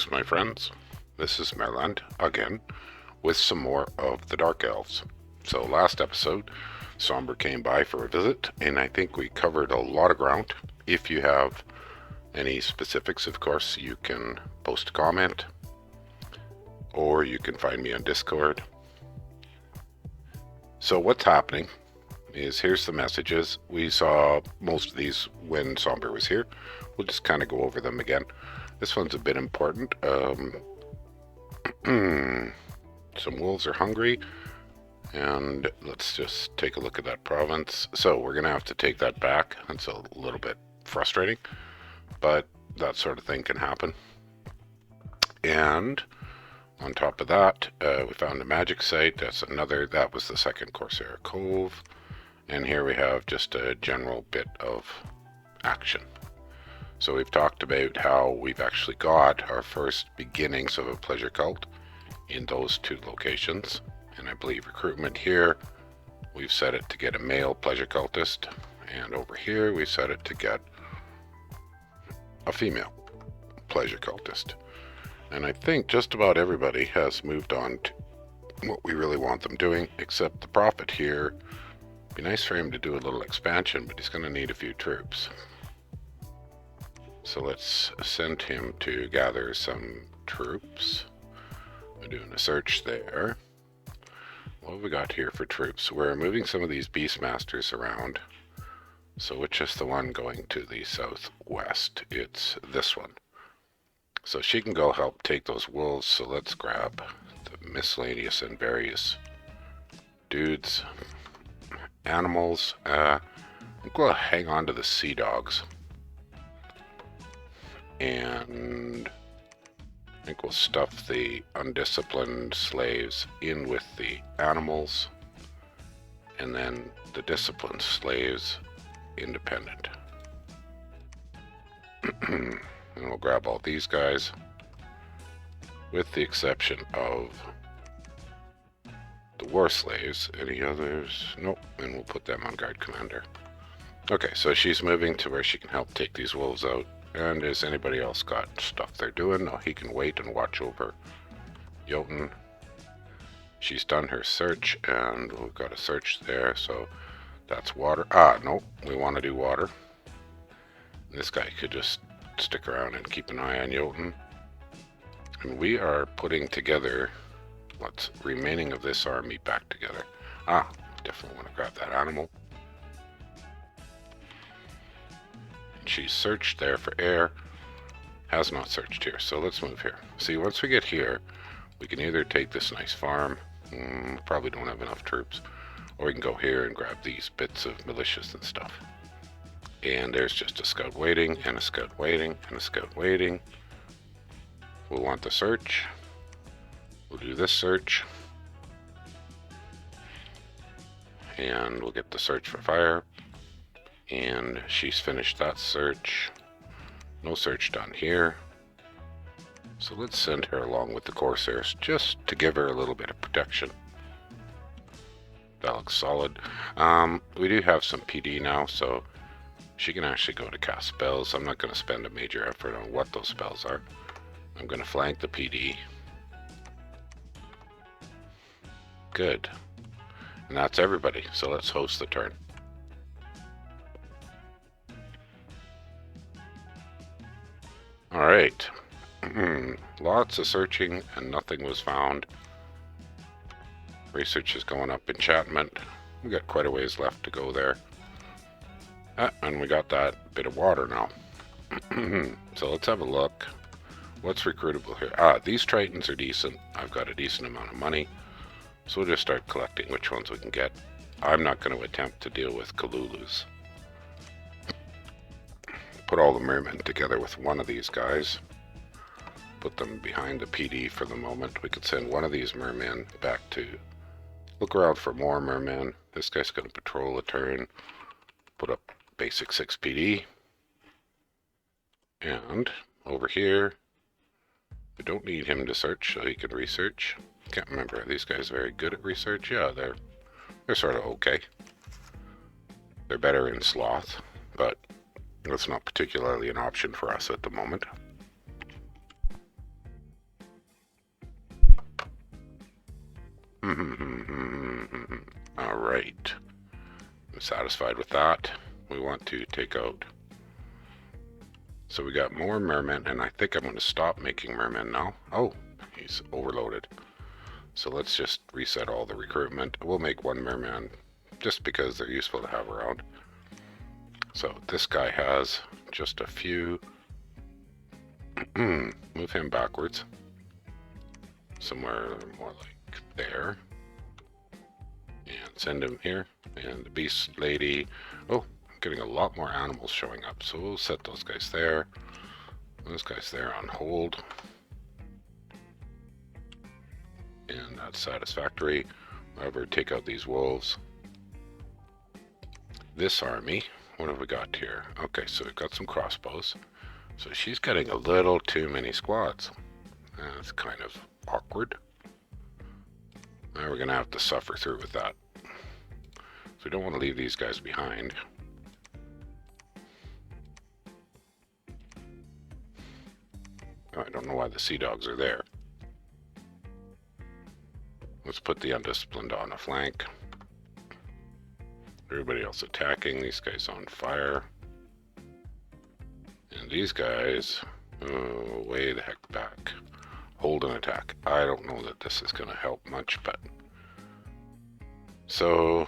Greetings, my friends. This is Maerlande again with some more of the Dark Elves. So last episode, Sombre came by for a visit, and I think we covered a lot of ground. If you have any specifics, of course, you can post a comment, or you can find me on Discord. So what's happening is, here's the messages. We saw most of these when Sombre was here. We'll just kind of go over them again. This one's a bit important. Some wolves are hungry, and let's just take a look at that province. So we're gonna have to take that back. It's a little bit frustrating, but that sort of thing can happen. And on top of that, we found a magic site. That was the second Corsair Cove. And here we have just a general bit of action. So we've talked about how we've actually got our first beginnings of a pleasure cult in those two locations. And I believe recruitment here, we've set it to get a male pleasure cultist. And over here, we set it to get a female pleasure cultist. And I think just about everybody has moved on to what we really want them doing, except the prophet here. Be nice for him to do a little expansion, but he's going to need a few troops. So let's send him to gather some troops. We're doing a search there. What have we got here for troops? We're moving some of these Beastmasters around. So which is the one going to the southwest? It's this one. So she can go help take those wolves. So let's grab the miscellaneous and various dudes. Animals. I think we'll hang on to the sea dogs. And I think we'll stuff the undisciplined slaves in with the animals, and then the disciplined slaves independent. And we'll grab all these guys, with the exception of the war slaves. Any others? Nope. And we'll put them on guard commander. Okay, so she's moving to where she can help take these wolves out. And has anybody else got stuff they're doing? No, he can wait and watch over Jotun. She's done her search, and we've got a search there, so that's water. No, we want to do water. This guy could just stick around and keep an eye on Jotun. And we are putting together what's remaining of this army back together. Definitely want to grab that animal. She's searched there for air, has not searched here, so let's move here. See, once we get here, we can either take this nice farm, probably don't have enough troops, or we can go here and grab these bits of militias and stuff. And there's just a scout waiting, and a scout waiting, and a scout waiting. We'll want the search. We'll do this search. And we'll get the search for fire. And she's finished that search. No search done here. So let's send her along with the Corsairs just to give her a little bit of protection. That looks solid. We do have some PD now, so she can actually go to cast spells. I'm not going to spend a major effort on what those spells are. I'm going to flank the PD. Good. And that's everybody. So let's host the turn. Alright, lots of searching and nothing was found. Research is going up. Enchantment, we got quite a ways left to go there. And we got that bit of water now. So let's have a look. What's recruitable here? These Tritons are decent. I've got a decent amount of money. So we'll just start collecting which ones we can get. I'm not going to attempt to deal with Kalulus. Put all the mermen together with one of these guys. Put them behind the PD for the moment. We could send one of these mermen back to look around for more mermen. This guy's going to patrol a turn. Put up basic 6 PD. And over here, we don't need him to search, so he can research. Can't remember. Are these guys very good at research? Yeah, they're sort of okay. They're better in sloth, but that's not particularly an option for us at the moment. Alright. I'm satisfied with that. We want to take out... So we got more mermen, and I think I'm going to stop making mermen now. Oh, he's overloaded. So let's just reset all the recruitment. We'll make one merman just because they're useful to have around. So this guy has just a few. Move him backwards. Somewhere more like there. And send him here. And the beast lady. Oh, I'm getting a lot more animals showing up. So we'll set those guys there. Those guys there on hold. And that's satisfactory. However, take out these wolves. This army. What have we got here? Okay, so we've got some crossbows. So she's getting a little too many squads. That's kind of awkward. Now we're going to have to suffer through with that. So we don't want to leave these guys behind. Oh, I don't know why the sea dogs are there. Let's put the undisciplined on a flank. Everybody else attacking. These guys on fire. And these guys, way the heck back. Hold an attack. I don't know that this is going to help much, but... So,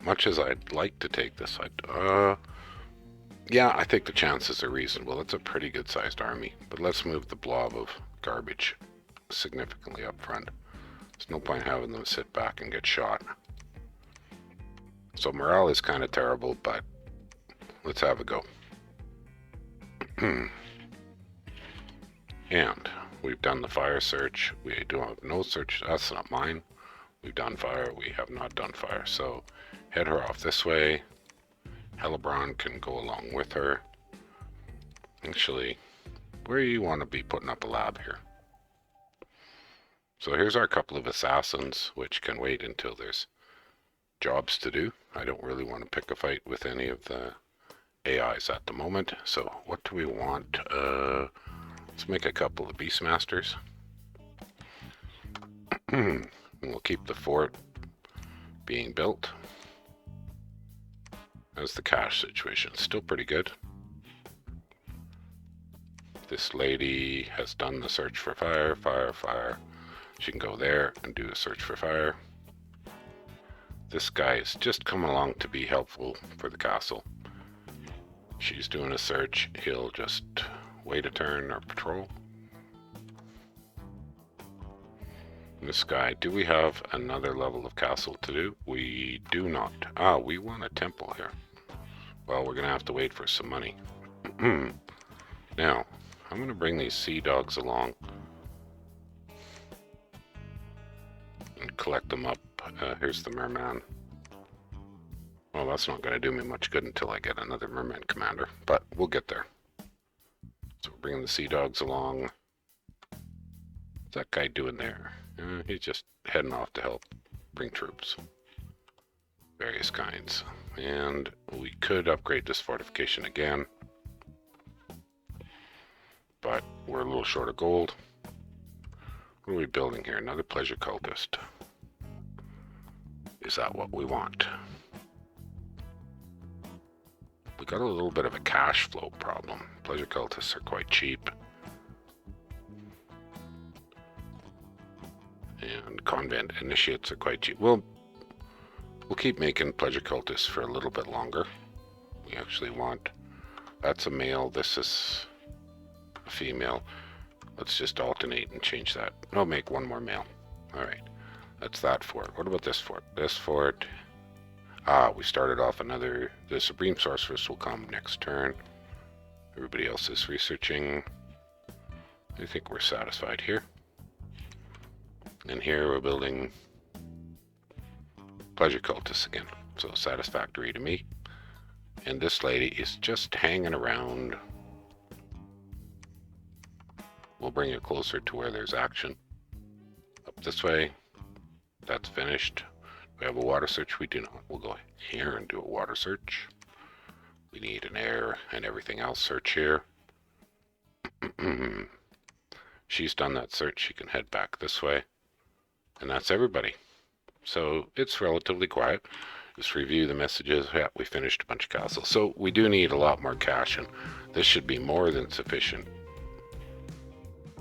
much as I'd like to take this, yeah, I think the chances are reasonable. It's a pretty good sized army. But let's move the blob of garbage significantly up front. There's no point having them sit back and get shot. So morale is kind of terrible, but let's have a go. And we've done the fire search. We do have no search. That's not mine. We've done fire. We have not done fire. So head her off this way. Hellebron can go along with her. Actually, where do you want to be putting up a lab here? So here's our couple of assassins, which can wait until there's jobs to do. I don't really want to pick a fight with any of the AIs at the moment. So what do we want? Let's make a couple of Beastmasters. We'll keep the fort being built. As the cash situation is still pretty good. This lady has done the search for fire, fire, fire. She can go there and do a search for fire. This guy is just coming along to be helpful for the castle. She's doing a search. He'll just wait a turn or patrol. This guy, do we have another level of castle to do? We do not. Ah, we want a temple here. Well, we're going to have to wait for some money. Now, I'm going to bring these sea dogs along and collect them up. Here's the merman. Well, that's not going to do me much good until I get another merman commander, but we'll get there. So we're bringing the sea dogs along. What's that guy doing there? He's just heading off to help bring troops. Various kinds. And we could upgrade this fortification again. But we're a little short of gold. What are we building here? Another pleasure cultist. Is that what we want? We got a little bit of a cash flow problem. Pleasure cultists are quite cheap. And convent initiates are quite cheap. We'll keep making pleasure cultists for a little bit longer. We actually want... That's a male. This is a female. Let's just alternate and change that. I'll make one more male. Alright. That's that fort. What about this fort? This fort... Ah, we started off another... The Supreme Sorceress will come next turn. Everybody else is researching. I think we're satisfied here. And here we're building pleasure cultists again. So satisfactory to me. And this lady is just hanging around. We'll bring it closer to where there's action. Up this way. That's finished. We have a water search. We do not. We'll go here and do a water search. We need an air and everything else search here. She's done that search. She can head back this way. And that's everybody. So it's relatively quiet. Just review the messages. Yeah, we finished a bunch of castles. So we do need a lot more cash, and this should be more than sufficient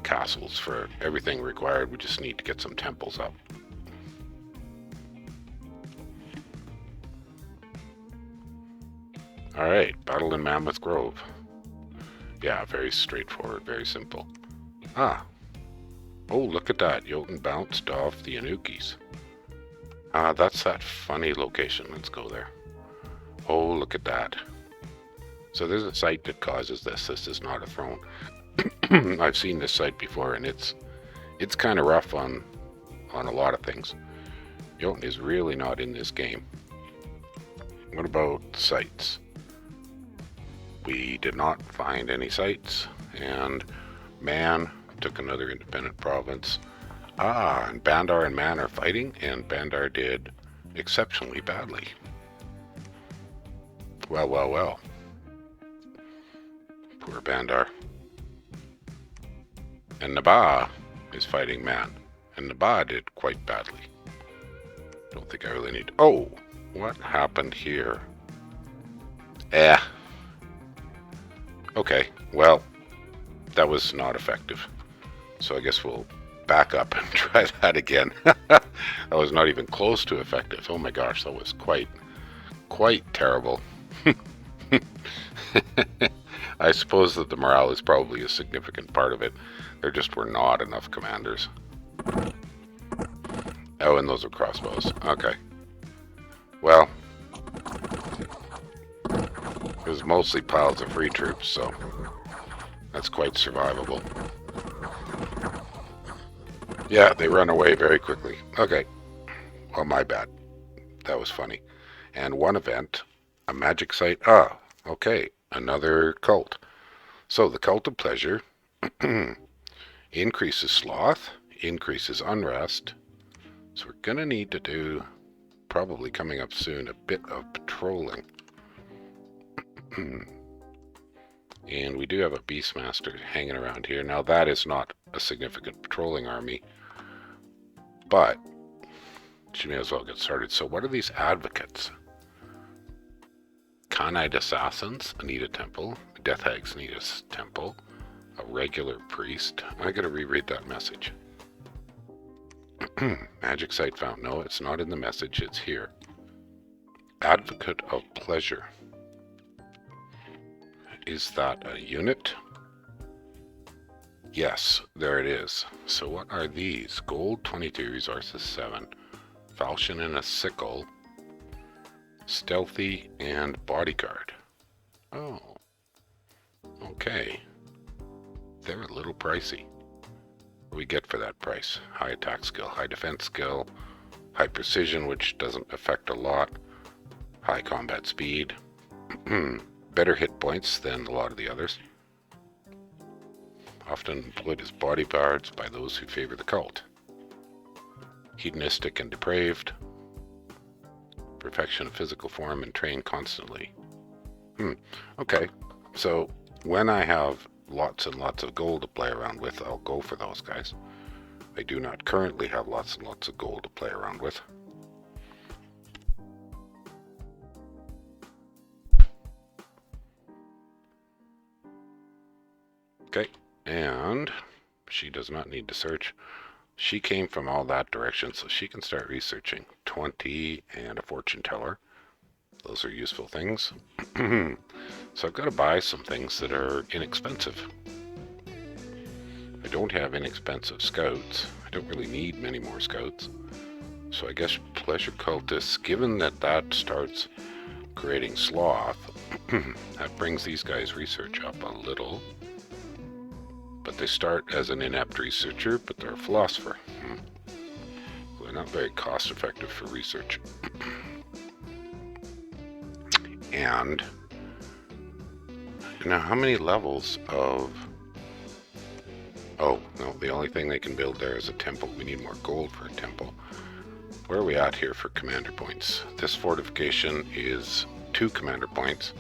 castles for everything required. We just need to get some temples up. Alright, battle in Mammoth Grove. Yeah, very straightforward, very simple. Ah. Oh, look at that. Jotun bounced off the Anukis. That's that funny location. Let's go there. Oh, look at that. So there's a site that causes this. This is not a throne. I've seen this site before, and it's kind of rough on a lot of things. Jotun is really not in this game. What about sites? We did not find any sites, and Man took another independent province. And Bandar and Man are fighting, and Bandar did exceptionally badly. Well, well, well. Poor Bandar. And Nabaa is fighting Man, and Nabaa did quite badly. Don't think I really need... Oh! What happened here? Okay, well, that was not effective. So I guess we'll back up and try that again. That was not even close to effective. Oh my gosh, that was quite terrible. I suppose that the morale is probably a significant part of it. There just were not enough commanders. Oh, and those are crossbows. Okay. Well, it was mostly piles of free troops, so that's quite survivable. Yeah, they run away very quickly. Okay. Well, my bad. That was funny. And one event, a magic site. Okay. Another cult. So the cult of pleasure increases sloth, increases unrest. So we're going to need to do, probably coming up soon, a bit of patrolling. And we do have a Beastmaster hanging around here. Now that is not a significant patrolling army, but she may as well get started. So what are these advocates? Khanite assassins need a temple. Death hags need a temple. A regular priest. I gotta reread that message. Magic site found. No, it's not in the message. It's here. Advocate of pleasure. Is that a unit? Yes, there it is. So what are these? Gold 22, resources 7. Falchion and a sickle. Stealthy and bodyguard. Oh. Okay. They're a little pricey. What do we get for that price? High attack skill, high defense skill, high precision, which doesn't affect a lot, high combat speed, better hit points than a lot of the others. Often employed as bodyguards by those who favor the cult. Hedonistic and depraved. Perfection of physical form and train constantly. Okay, so when I have lots and lots of gold to play around with, I'll go for those guys. I do not currently have lots and lots of gold to play around with. Okay, and she does not need to search. She came from all that direction, so she can start researching. 20 and a fortune teller. Those are useful things. So I've got to buy some things that are inexpensive. I don't have inexpensive scouts. I don't really need many more scouts. So I guess pleasure cultists, given that that starts creating sloth, that brings these guys' research up a little. But they start as an inept researcher, but they're a philosopher. They're not very cost effective for research. And now how many levels of... Oh, no, the only thing they can build there is a temple. We need more gold for a temple. Where are we at here for commander points? This fortification is 2 commander points.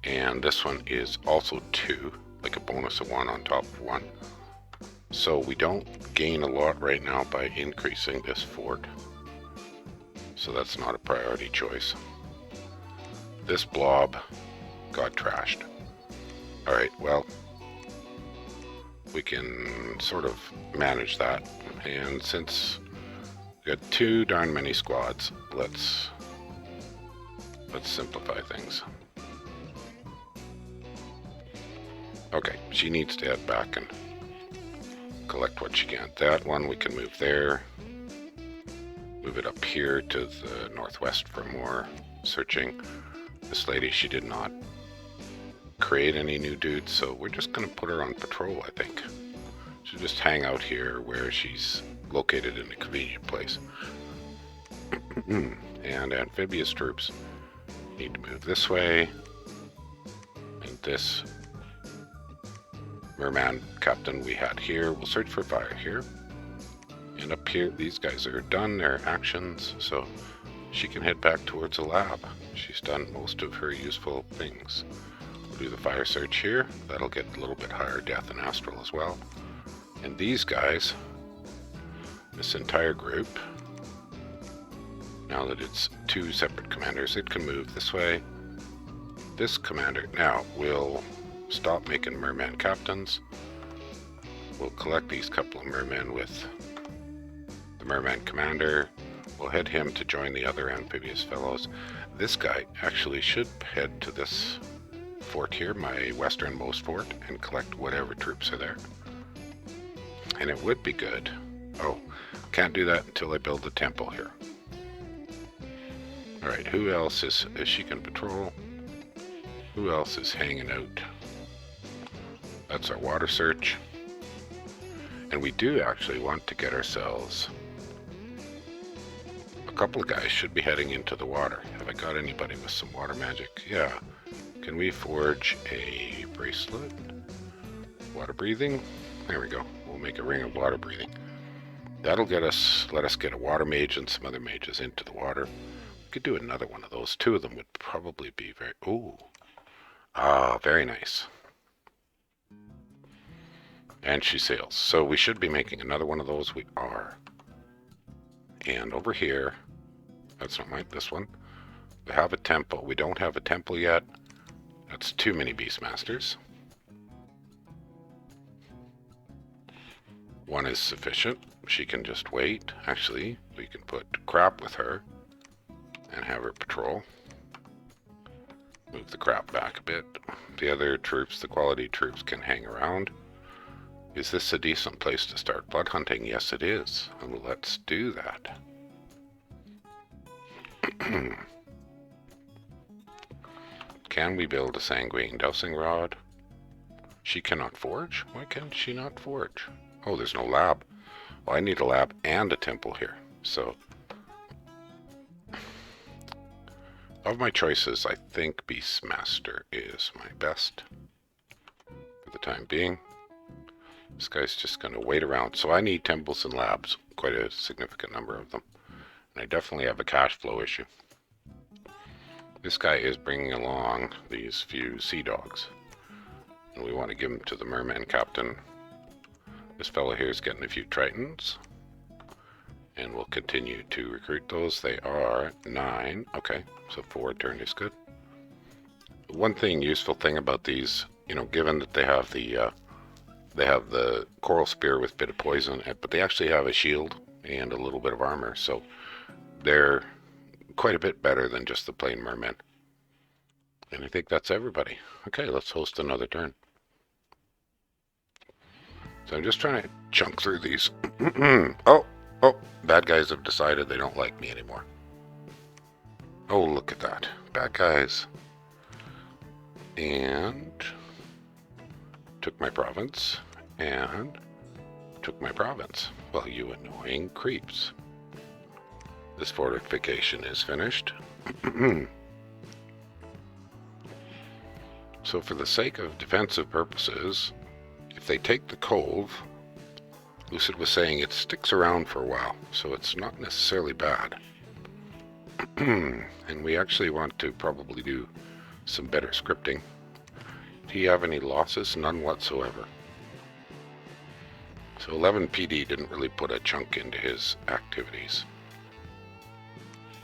And this one is also 2, like a bonus of 1 on top of 1. So we don't gain a lot right now by increasing this fort. So that's not a priority choice. This blob got trashed. Alright, well, we can sort of manage that. And since we got too darn many squads, let's simplify things. Okay, she needs to head back and collect what she can. That one we can move there. Move it up here to the northwest for more searching. This lady, she did not create any new dudes, so we're just going to put her on patrol, I think. She'll just hang out here where she's located in a convenient place. And amphibious troops need to move this way. And this merman captain we had here will search for fire here. And up here, these guys are done their actions, so she can head back towards the lab. She's done most of her useful things. We'll do the fire search here. That'll get a little bit higher death and astral as well. And these guys, this entire group, now that it's two separate commanders, it can move this way. This commander now will stop making merman captains. We'll collect these couple of mermen with the merman commander. We'll head him to join the other amphibious fellows. This guy actually should head to this fort here, my westernmost fort, and collect whatever troops are there. And it would be good. Oh, can't do that until I build the temple here. Alright, who else is she can patrol? Who else is hanging out? That's our water search. And we do actually want to get ourselves a couple of guys should be heading into the water. Have I got anybody with some water magic? Yeah. Can we forge a bracelet? Water breathing? There we go. We'll make a ring of water breathing. That'll let us get a water mage and some other mages into the water. We could do another one of those. Two of them would probably be very... Ooh. Ah, very nice. And she sails. So we should be making another one of those. We are. And over here, that's not right, this one. We have a temple. We don't have a temple yet. That's too many Beastmasters. One is sufficient. She can just wait. Actually, we can put crap with her and have her patrol. Move the crap back a bit. The other troops, the quality troops, can hang around. Is this a decent place to start blood hunting? Yes, it is. And let's do that. Can we build a sanguine dowsing rod? She cannot forge? Why can she not forge? Oh, there's no lab. Well, I need a lab and a temple here. So, of my choices, I think Beastmaster is my best for the time being. This guy's just going to wait around. So I need temples and labs, quite a significant number of them. And I definitely have a cash flow issue. This guy is bringing along these few sea dogs. And we want to give them to the merman captain. This fellow here is getting a few tritons. And we'll continue to recruit those. They are 9. Okay, so 4 a turn is good. One useful thing about these, you know, given that they have the coral spear with bit of poison, but they actually have a shield and a little bit of armor, so they're quite a bit better than just the plain mermen. And I think that's everybody. Okay, let's host another turn. So I'm just trying to chunk through these. Oh, bad guys have decided they don't like me anymore. Oh, look at that. Bad guys. And took my province. And took my province. Well, you annoying creeps. This fortification is finished. So for the sake of defensive purposes, if they take the cove, Lucid was saying it sticks around for a while, so it's not necessarily bad. And we actually want to probably do some better scripting. Do you have any losses? None whatsoever. So 11 PD didn't really put a chunk into his activities.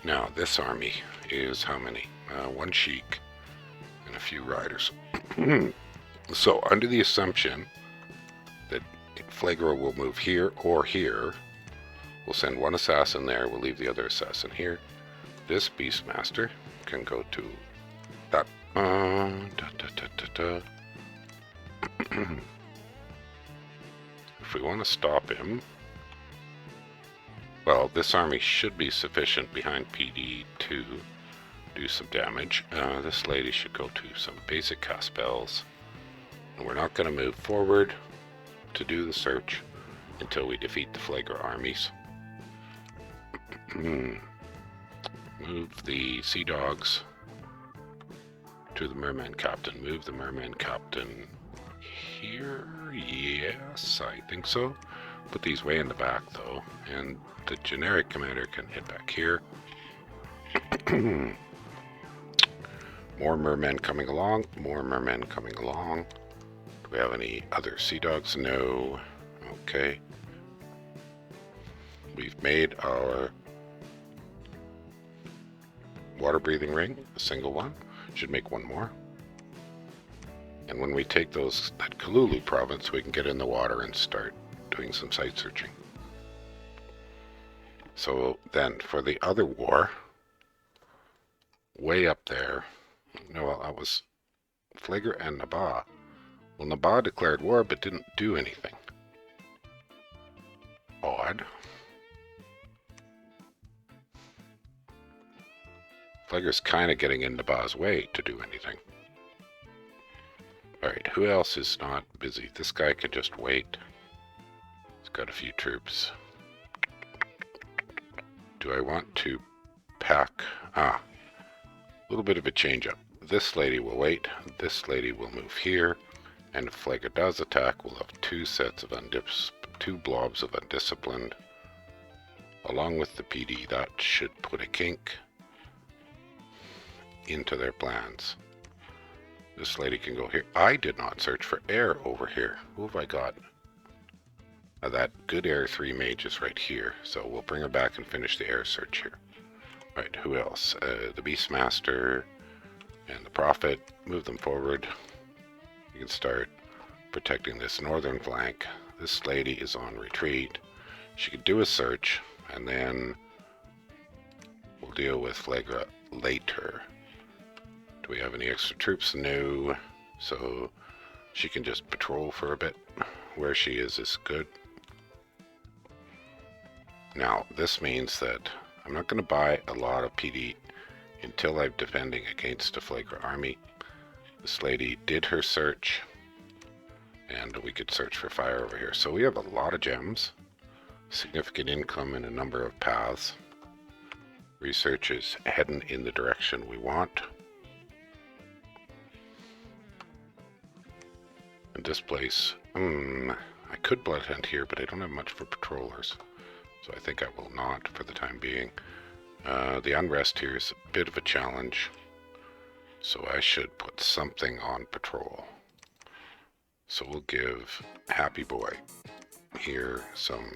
Now this army is how many? One sheik and a few riders. So under the assumption that Flagra will move here or here, we'll send one assassin there, we'll leave the other assassin here. This Beastmaster can go to that. If we want to stop him, well, this army should be sufficient behind PD to do some damage. This lady should go to some basic cast spells. And we're not going to move forward to do the search until we defeat the Flagra armies. Move the Sea Dogs to the Merman Captain. Move the Merman Captain here? Yes, I think so. Put these way in the back though, and the generic commander can head back here. More mermen coming along, more mermen coming along. Do we have any other Sea Dogs? No. Okay. We've made our water breathing ring, a single one. Should make one more. And when we take that Kalulu province, we can get in the water and start doing some site searching. So then for the other war, way up there, no, that was Flagra and Naba. Well, Naba declared war but didn't do anything. Odd. Flagra's kind of getting in Naba's way to do anything. Alright, who else is not busy? This guy could just wait. He's got a few troops. Do I want to pack? A little bit of a change up. This lady will wait. This lady will move here. And if Flagra does attack, we'll have two blobs of undisciplined. Along with the PD, that should put a kink into their plans. This lady can go here. I did not search for air over here. Who have I got? That good air 3 mage is right here. So we'll bring her back and finish the air search here. Right, who else? The Beastmaster and the Prophet. Move them forward. You can start protecting this northern flank. This lady is on retreat. She could do a search, and then we'll deal with Flagra later. Do we have any extra troops? No. So she can just patrol for a bit. Where she is good. Now, this means that I'm not going to buy a lot of PD until I'm defending against a Flagra army. This lady did her search, and we could search for fire over here. So we have a lot of gems, significant income in a number of paths. Research is heading in the direction we want. And this place, I could blood hunt here, but I don't have much for patrollers. So I think I will not for the time being. The unrest here is a bit of a challenge. So I should put something on patrol. So we'll give Happy Boy here some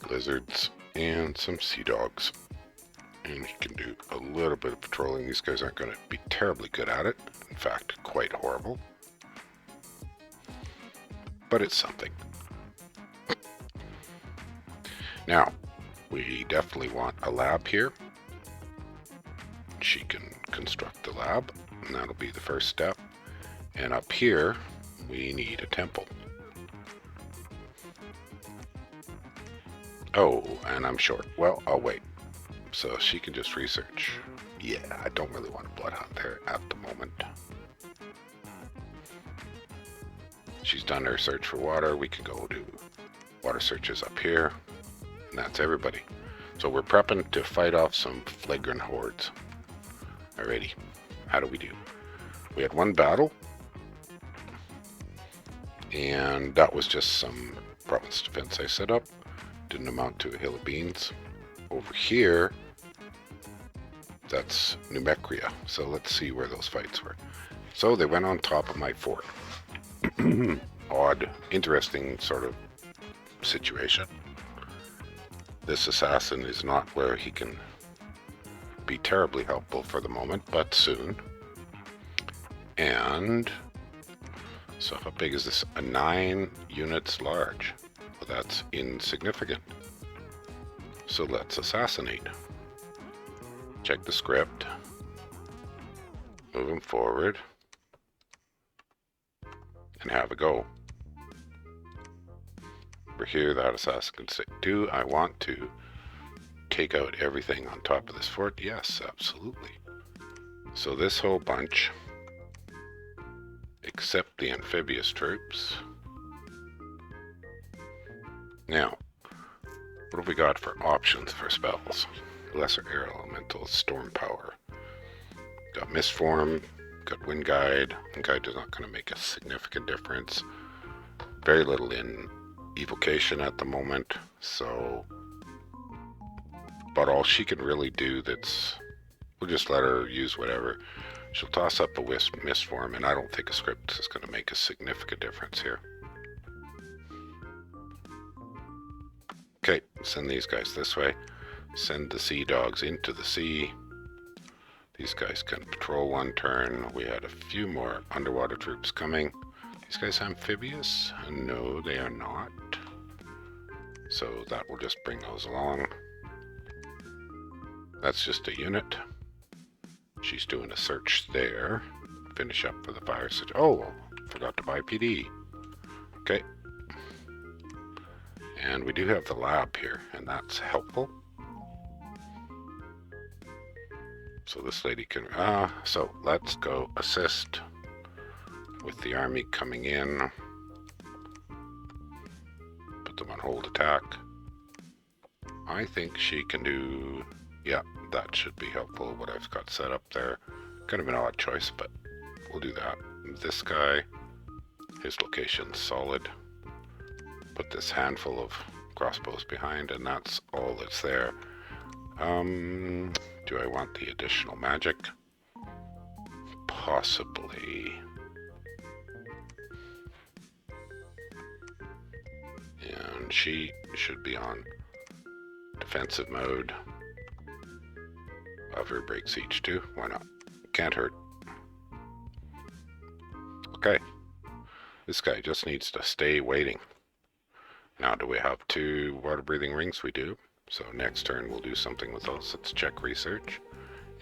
lizards and some Sea Dogs. And he can do a little bit of patrolling. These guys aren't going to be terribly good at it. In fact, quite horrible. But it's something. Now, we definitely want a lab here. She can construct the lab, and that'll be the first step. And up here, we need a temple. Oh, and I'm short. Well, I'll wait. So she can just research. Yeah, I don't really want to blood hunt there at the moment. She's done her search for water. We can go do water searches up here. And that's everybody. So we're prepping to fight off some flagrant hordes. Alrighty. How do we do? We had one battle. And that was just some province defense I set up. Didn't amount to a hill of beans. Over here, that's Numecria. So let's see where those fights were. So they went on top of my fort. Odd, interesting sort of situation. This assassin is not where he can be terribly helpful for the moment, but soon. And so how big is this? 9 units large. Well, that's insignificant. So let's assassinate. Check the script. Move him forward. And have a go. Over here, that assassin can say, do I want to take out everything on top of this fort? Yes, absolutely. So this whole bunch, except the amphibious troops. Now, what have we got for options for spells? Lesser air elemental, storm power. Got Mistform, got Wind Guide. Wind Guide is not going to make a significant difference. Very little in evocation at the moment, so... But all she can really do that's... We'll just let her use whatever. She'll toss up a Mistform, and I don't think a script is going to make a significant difference here. Okay, send these guys this way. Send the sea dogs into the sea. These guys can patrol one turn. We had a few more underwater troops coming. These guys amphibious? No, they are not. So that will just bring those along. That's just a unit. She's doing a search there. Finish up for the fire search. Oh, forgot to buy PD. Okay. And we do have the lab here, and that's helpful. So this lady can... so let's go assist with the army coming in. Put them on hold attack. I think she can do... Yeah, that should be helpful, what I've got set up there. Kind of an odd choice, but we'll do that. This guy, his location's solid. Put this handful of crossbows behind, and that's all that's there. Do I want the additional magic? Possibly. And she should be on defensive mode. Hover break siege too. Why not? Can't hurt. Okay. This guy just needs to stay waiting. Now, do we have 2 water-breathing rings? We do. So next turn we'll do something with those. Let's check research.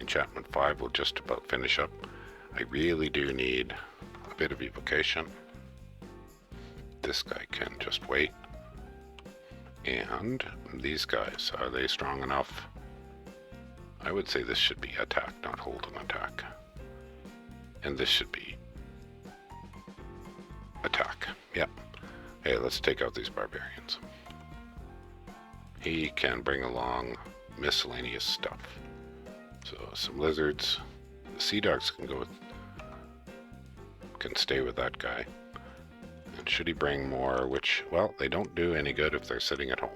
Enchantment 5 will just about finish up. I really do need a bit of evocation. This guy can just wait. And these guys, are they strong enough? I would say this should be attack, not hold an attack. And this should be attack. Yep. Hey, let's take out these barbarians. He can bring along miscellaneous stuff. So some lizards. The sea dogs can go with... can stay with that guy. And should he bring more, which, well, they don't do any good if they're sitting at home.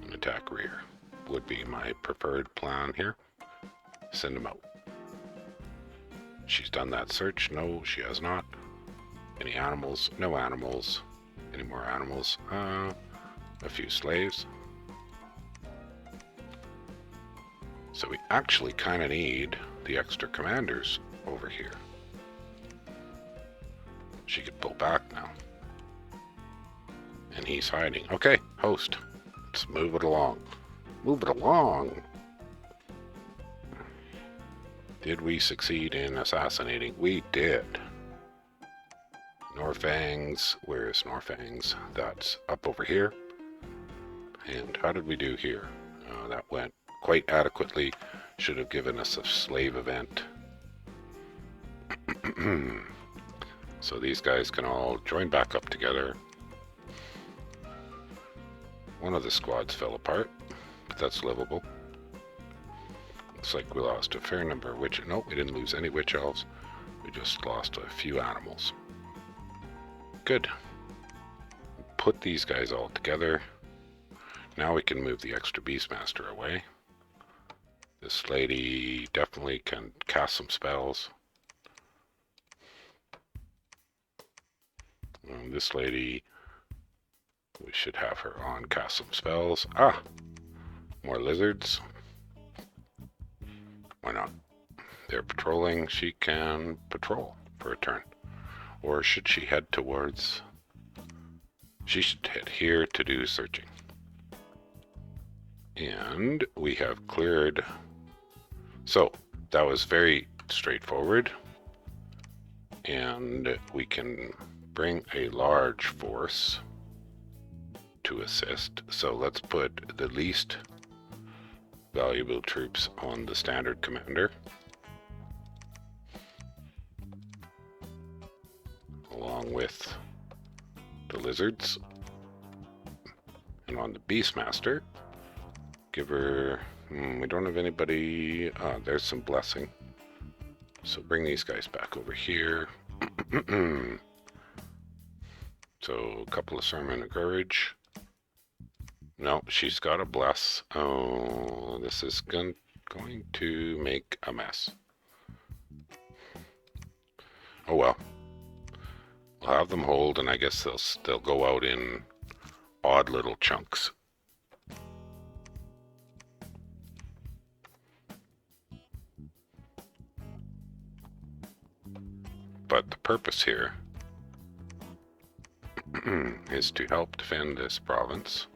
An attack rear would be my preferred plan here. Send him out. She's done that search. No, she has not. Any animals? No animals. Any more animals? A few slaves. So we actually kind of need the extra commanders over here. She could pull back now. And he's hiding. Okay, host. Let's move it along. Move it along! Did we succeed in assassinating? We did. Norfangs. Where is Norfangs? That's up over here. And how did we do here? That went quite adequately. Should have given us a slave event. So these guys can all join back up together. One of the squads fell apart, but that's livable. Looks like we lost a fair number of witch... Nope, we didn't lose any witch elves. We just lost a few animals. Good. Put these guys all together. Now we can move the extra Beastmaster away. This lady definitely can cast some spells. this lady, we should have her on cast some spells. Ah, more lizards. Why not? They're patrolling. She can patrol for a turn. Or should she head towards... She should head here to do searching. And we have cleared... So, that was very straightforward. And we can bring a large force to assist. So let's put the least valuable troops on the standard commander, along with the lizards. And on the Beastmaster, give her... we don't have anybody... there's some blessing. So bring these guys back over here. So a couple of sermon of courage. No, she's got a bless. Oh, this is going to make a mess. Oh well. We'll have them hold, and I guess they'll go out in odd little chunks. But the purpose here is to help defend this province.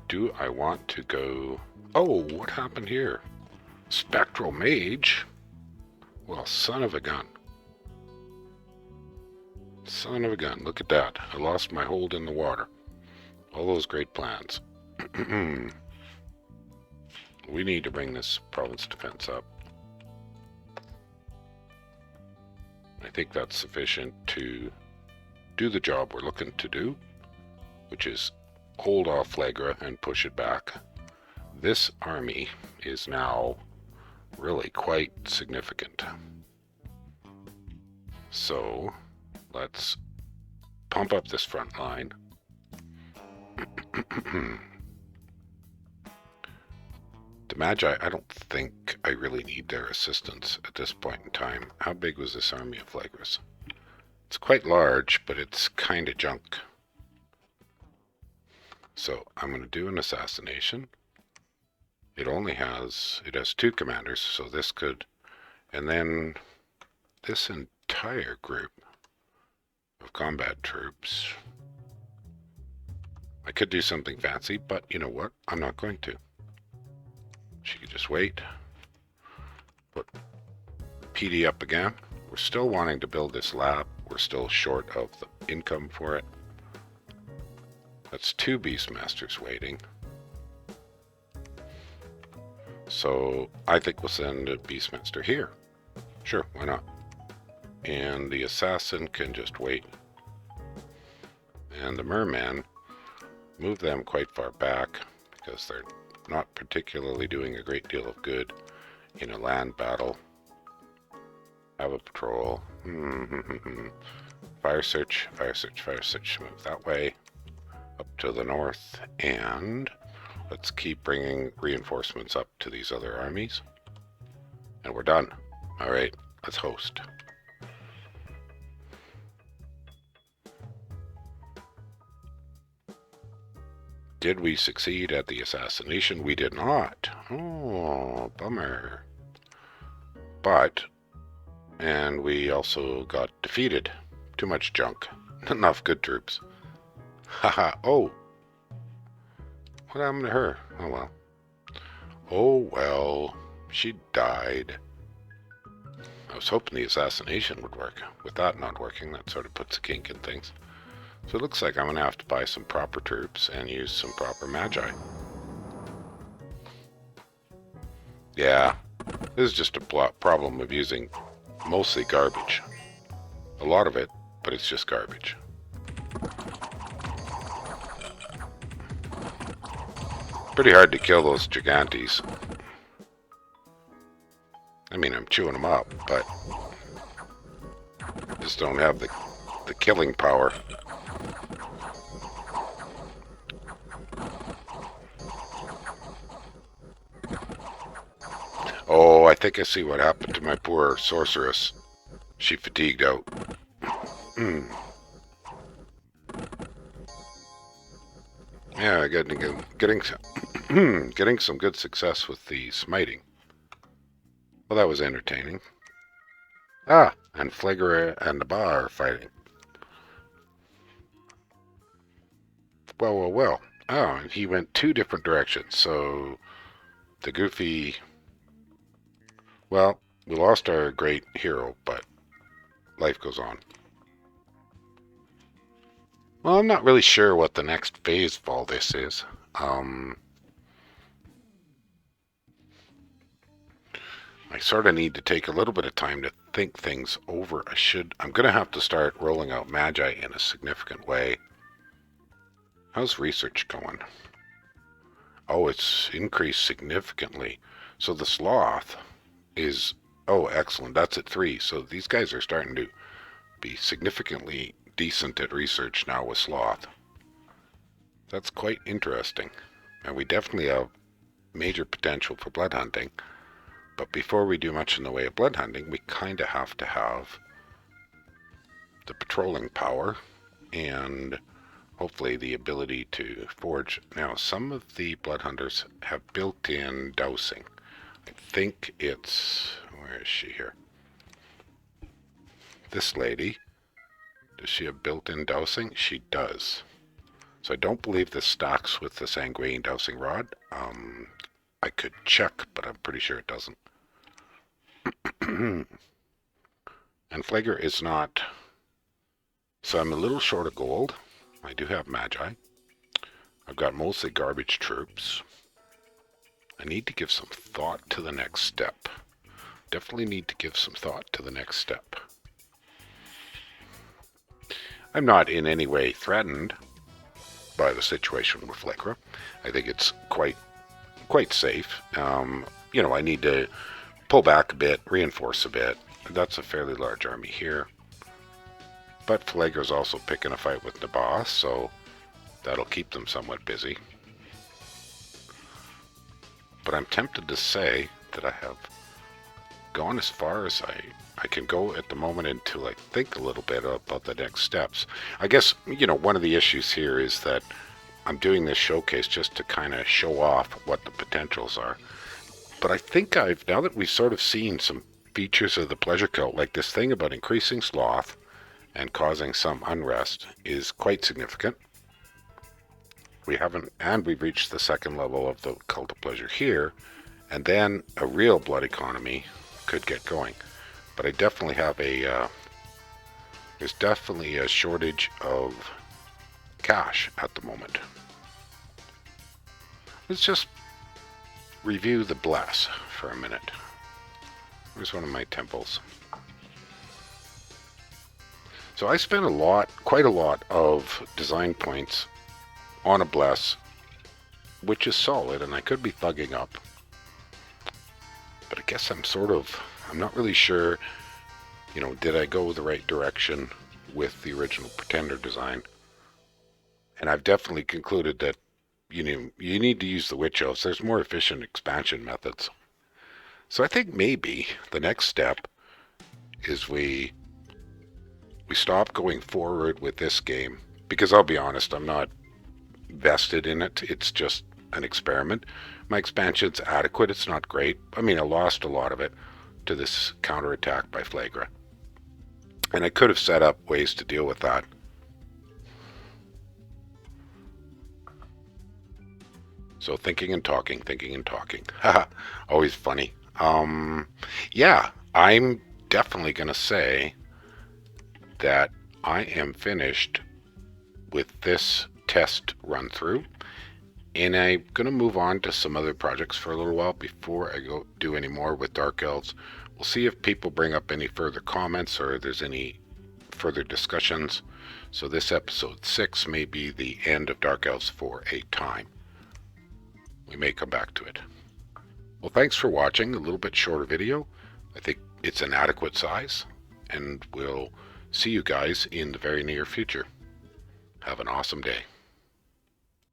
Do I want to go... Oh, what happened here? Spectral Mage? Well, son of a gun. Son of a gun, look at that. I lost my hold in the water. All those great plans. We need to bring this province defense up. I think that's sufficient to do the job we're looking to do, which is hold off Flagra and push it back. This army is now really quite significant. So let's pump up this front line. The Magi, I don't think I really need their assistance at this point in time. How big was this army of Flagras? It's quite large, but it's kind of junk. So I'm going to do an assassination. It has 2 commanders, so this could, and then this entire group of combat troops. I could do something fancy, but you know what? I'm not going to. She could just wait. Put PD up again. We're still wanting to build this lab. We're still short of the income for it. That's 2 Beastmasters waiting. So I think we'll send a Beastmaster here. Sure, why not? And the assassin can just wait. And the merman, move them quite far back because they're not particularly doing a great deal of good in a land battle. Have a patrol. Fire search, fire search, fire search. Move that way up to the north, and let's keep bringing reinforcements up to these other armies. And we're done. All right, let's host. Did we succeed at the assassination? We did not. Oh, bummer. But, and we also got defeated. Too much junk. Not enough good troops. Haha, oh. What happened to her? Oh well. Oh well. She died. I was hoping the assassination would work. With that not working, that sort of puts a kink in things. So it looks like I'm going to have to buy some proper troops and use some proper Magi. Yeah, this is just a problem of using mostly garbage. A lot of it, but it's just garbage. Pretty hard to kill those gigantes. I mean, I'm chewing them up, but just don't have the killing power. Oh, I think I see what happened to my poor sorceress. She fatigued out. Yeah, getting getting some good success with the smiting. Well, that was entertaining. Ah, and Flagra and the bar are fighting. Well. Oh, and he went two different directions. So the goofy. Well, we lost our great hero, but life goes on. Well, I'm not really sure what the next phase of all this is. I sort of need to take a little bit of time to think things over. I'm going to have to start rolling out Magi in a significant way. How's research going? Oh, it's increased significantly. So the sloth is, oh, excellent. That's at 3. So these guys are starting to be significantly decent at research now with sloth. That's quite interesting. And we definitely have major potential for blood hunting. But before we do much in the way of blood hunting, we kind of have to have the patrolling power and hopefully the ability to forge. Now, some of the blood hunters have built-in dowsing. I think it's, where is she here? This lady, does she have built-in dowsing? She does. So I don't believe this stacks with the sanguine dowsing rod. I could check, but I'm pretty sure it doesn't. And Flager is not. So I'm a little short of gold. I do have Magi. I've got mostly garbage troops. I need to give some thought to the next step. Definitely need to give some thought to the next step. I'm not in any way threatened by the situation with Flagra. I think it's quite safe. You know, I need to pull back a bit, reinforce a bit. That's a fairly large army here. But Flagra's also picking a fight with the boss, so that'll keep them somewhat busy. But I'm tempted to say that I have gone as far as I can go at the moment until I think a little bit about the next steps. I guess, you know, one of the issues here is that I'm doing this showcase just to kind of show off what the potentials are. But I think now that we've sort of seen some features of the pleasure cult, like this thing about increasing sloth and causing some unrest is quite significant. We've reached the second level of the cult of pleasure here, and then a real blood economy could get going. But I definitely have there's definitely a shortage of cash at the moment. Let's just review the bless for a minute. Here's one of my temples. So I spent quite a lot of design points on a bless, which is solid, and I could be thugging up. But I guess I'm not really sure, you know, did I go the right direction with the original Pretender design? And I've definitely concluded that you need to use the Witch Elves. There's more efficient expansion methods. So I think maybe the next step is we stop going forward with this game, because I'll be honest, I'm not vested in it. It's just an experiment. My expansion's adequate. It's not great. I mean, I lost a lot of it to this counterattack by Flagra. And I could have set up ways to deal with that. So thinking and talking. Haha, always funny. Yeah, I'm definitely going to say that I am finished with this test run through, and I'm going to move on to some other projects for a little while before I go do any more with Dark Elves. We'll see if people bring up any further comments or there's any further discussions. So this episode 6 may be the end of Dark Elves for a time. We may come back to it. Well, thanks for watching. A little bit shorter video. I think it's an adequate size, and we'll see you guys in the very near future. Have an awesome day.